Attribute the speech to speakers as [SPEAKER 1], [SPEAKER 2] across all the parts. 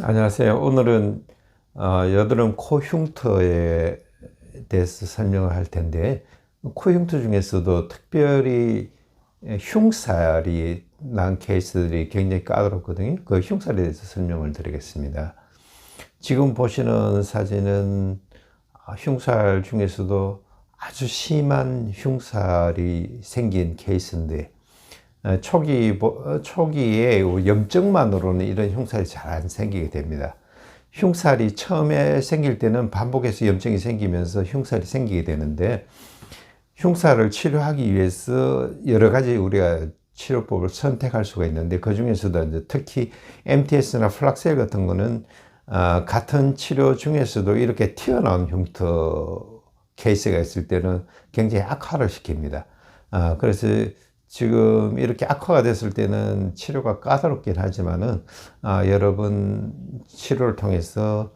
[SPEAKER 1] 안녕하세요. 오늘은 여드름 코 흉터에 대해서 설명을 할 텐데, 코 흉터 중에서도 특별히 흉살이 난 케이스들이 굉장히 까다롭거든요. 그 흉살에 대해서 설명을 드리겠습니다. 지금 보시는 사진은 흉살 중에서도 아주 심한 흉살이 생긴 케이스인데, 초기에 염증만으로는 이런 흉살이 잘 안 생기게 됩니다. 흉살이 처음에 생길 때는 반복해서 염증이 생기면서 흉살이 생기게 되는데, 흉살을 치료하기 위해서 여러 가지 우리가 치료법을 선택할 수가 있는데, 그 중에서도 이제 특히 MTS나 플락셀 같은 거는 같은 치료 중에서도 이렇게 튀어나온 흉터 케이스가 있을 때는 굉장히 악화를 시킵니다. 그래서 지금 이렇게 악화가 됐을 때는 치료가 까다롭긴 하지만은 여러분 치료를 통해서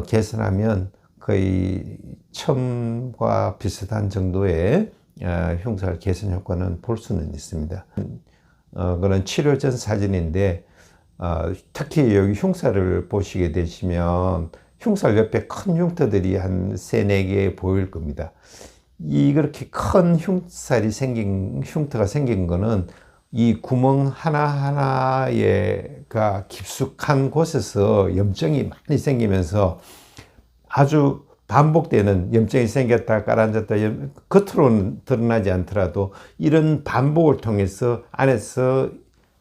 [SPEAKER 1] 개선하면 거의 처음과 비슷한 정도의 흉살 개선 효과는 볼 수는 있습니다. 그런 치료 전 사진인데, 특히 여기 흉살을 보시게 되시면 흉살 옆에 큰 흉터들이 한 3, 4개 보일 겁니다. 그렇게 큰 흉터가 생긴 거는 이 구멍 하나하나가 깊숙한 곳에서 염증이 많이 생기면서 아주 반복되는 염증이 생겼다 가라앉았다, 겉으로는 드러나지 않더라도 이런 반복을 통해서 안에서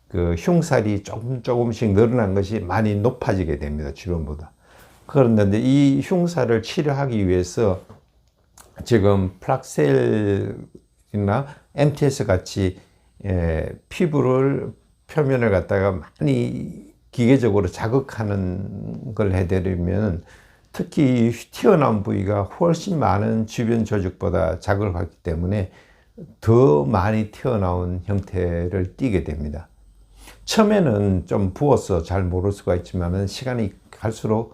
[SPEAKER 1] 그 흉살이 조금씩 늘어난 것이 많이 높아지게 됩니다. 주변보다. 그런데 이 흉살을 치료하기 위해서 지금 플락셀이나 MTS 같이 피부를 표면을 갖다가 많이 기계적으로 자극하는 걸 해드리면, 특히 튀어나온 부위가 훨씬 많은 주변 조직보다 자극을 받기 때문에 더 많이 튀어나온 형태를 띠게 됩니다. 처음에는 좀 부어서 잘 모를 수가 있지만 시간이 갈수록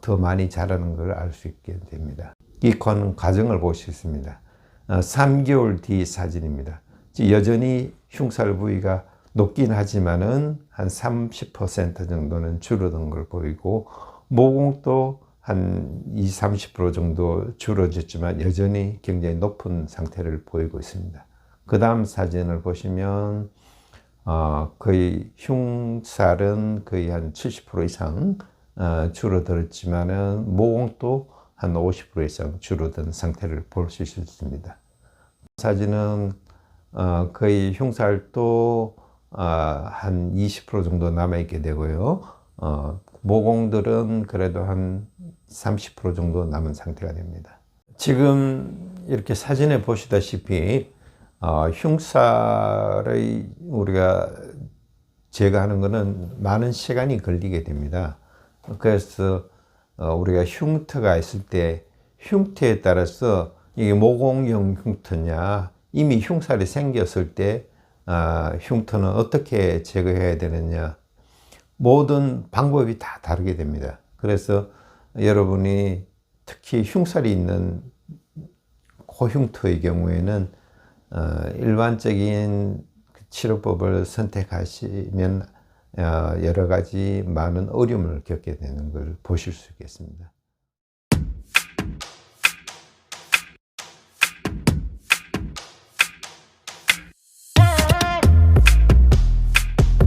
[SPEAKER 1] 더 많이 자라는 걸 알 수 있게 됩니다. 이 과정을 볼 수 있습니다. 3개월 뒤 사진입니다. 여전히 흉살 부위가 높긴 하지만은 한 30% 정도는 줄어든 걸 보이고, 모공도 한 20-30% 정도 줄어졌지만 여전히 굉장히 높은 상태를 보이고 있습니다. 그 다음 사진을 보시면 거의 흉살은 거의 한 70% 이상 줄어들었지만은 모공도 한 50% 이상 줄어든 상태를 볼 수 있습니다. 사진은 거의 흉살도 한 20% 정도 남아있게 되고요. 모공들은 그래도 한 30% 정도 남은 상태가 됩니다. 지금 이렇게 사진에 보시다시피 흉살의 우리가 제거하는 것은 많은 시간이 걸리게 됩니다. 그래서 우리가 흉터가 있을 때 흉터에 따라서 이게 모공형 흉터냐, 이미 흉살이 생겼을 때 흉터는 어떻게 제거해야 되느냐, 모든 방법이 다 다르게 됩니다. 그래서 여러분이 특히 흉살이 있는 코 흉터의 경우에는 일반적인 치료법을 선택하시면 여러 가지 많은 어려움을 겪게 되는 걸 보실 수 있겠습니다.